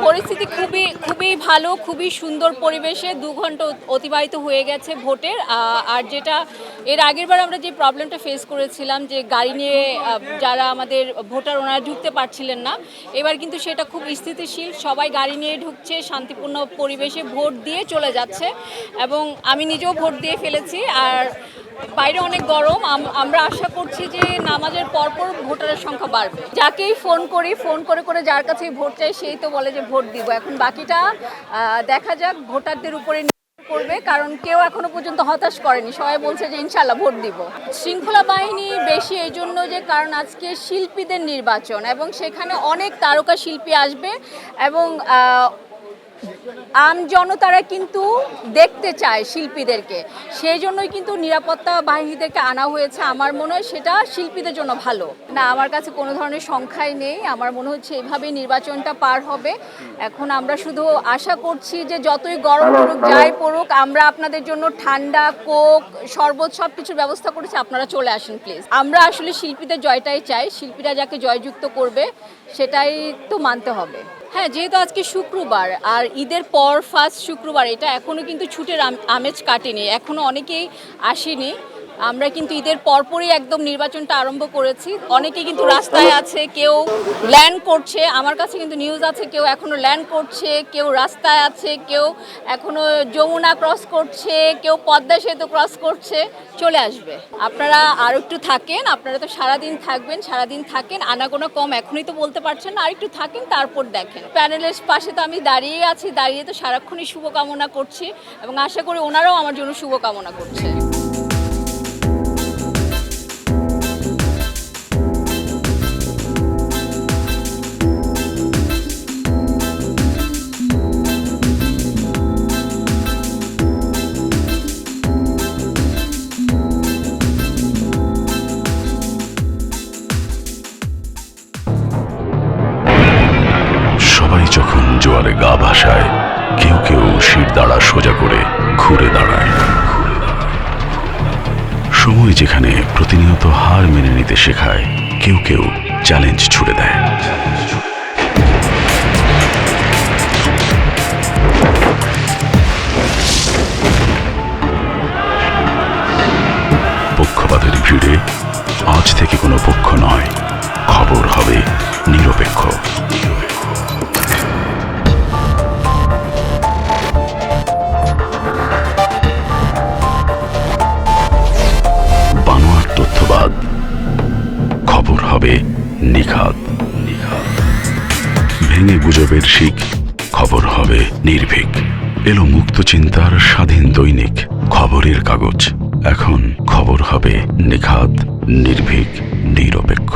পরিস্থিতি খুবই ভালো, খুবই সুন্দর পরিবেশে 2 ঘন্টা অতিবাহিত হয়ে গেছে ভোটের। আর যেটা এর আগেরবার আমরা যে প্রবলেমটা ফেস করেছিলাম যে গাড়ি নিয়ে যারা আমাদের ভোটার ওনারা ঢুকতে পারছিলেন না, এবার কিন্তু সেটা খুব স্থিতিশীল, সবাই গাড়ি নিয়ে ঢুকছে, শান্তিপূর্ণ পরিবেশে ভোট দিয়ে চলে যাচ্ছে এবং আমি নিজেও ভোট দিয়ে ফেলেছি। আর বাইরে অনেক গরম, আমরা আশা করছি যে নামাজের পরপর ভোটারের সংখ্যা বাড়বে। যাকেই ফোন করে যার কাছেই ভোট চাই সেই তো বলে যে ভোট দিব। এখন বাকিটা দেখা যাক, ভোটারদের উপরে নির্ভর করবে, কারণ কেউ এখনো পর্যন্ত হতাশ করেনি, সবাই বলছে যে ইনশাল্লাহ ভোট দিব। শৃঙ্খলা বাহিনী বেশি এই জন্য যে কারণ আজকে শিল্পীদের নির্বাচন এবং সেখানে অনেক তারকা শিল্পী আসবে এবং আম জনতারা কিন্তু দেখতে চায় শিল্পীদেরকে, সেই জন্যই কিন্তু নিরাপত্তা বাহিনীদেরকে আনা হয়েছে। আমার মনে হয় সেটা শিল্পীদের জন্য ভালো না। আমার কাছে কোনো ধরনের সংখ্যাই নেই, আমার মনে হচ্ছে এইভাবেই নির্বাচনটা পার হবে। এখন আমরা শুধু আশা করছি যে যতই গরম পড়ুক যাই পড়ুক, আমরা আপনাদের জন্য ঠান্ডা, কোক, শরবত সব কিছুর ব্যবস্থা করেছি, আপনারা চলে আসেন প্লিজ। আমরা আসলে শিল্পীদের জয়টাই চাই, শিল্পীরা যাকে জয়যুক্ত করবে সেটাই তো মানতে হবে। হ্যাঁ, যেহেতু আজকে শুক্রবার আর ঈদের পর ফার্স্ট শুক্রবার, এটা এখনও কিন্তু ছুটির আমেজ কাটেনি, এখনও অনেকেই আসেনি। আমরা কিন্তু ঈদের পরপরই একদম নির্বাচনটা আরম্ভ করেছি। অনেকে কিন্তু রাস্তায় আছে, কেউ ল্যান্ড করছে, আমার কাছে কিন্তু নিউজ আছে কেউ এখনও ল্যান্ড করছে, কেউ রাস্তায় আছে, কেউ এখনও যমুনা ক্রস করছে, কেউ পদ্মা সেতু ক্রস করছে। চলে আসবে, আপনারা আর একটু থাকেন, আপনারা তো সারাদিন থাকেন, আনাগোনা কম এখনই তো বলতে পারছেন না, আর একটু থাকেন তারপর দেখেন। প্যানেলের পাশে তো আমি দাঁড়িয়ে আছি, দাঁড়িয়ে তো সারাক্ষণই শুভকামনা করছি এবং আশা করি ওনারাও আমার জন্য শুভকামনা করছে। যখন জোয়ারে গা ভাসায়, কেউ কেউ শির দাঁড়া সোজা করে ঘুরে দাঁড়ায়। সময় যেখানে প্রতিনিয়ত হার মেনে নিতে শেখায়, কেউ কেউ চ্যালেঞ্জ ছুড়ে দেয়। পক্ষপাতের ভিড়ে আজ থেকে কোনো পক্ষ নয়, খবর হবে নিরপেক্ষ। তথ্যবাদ, খবর হবে নিখাত। ভেঙে গুজবের শিক, খবর হবে নির্ভীক। এলো মুক্ত চিন্তার স্বাধীন দৈনিক খবরের কাগজ। এখন খবর হবে নিখাত, নির্ভীক, নিরপেক্ষ।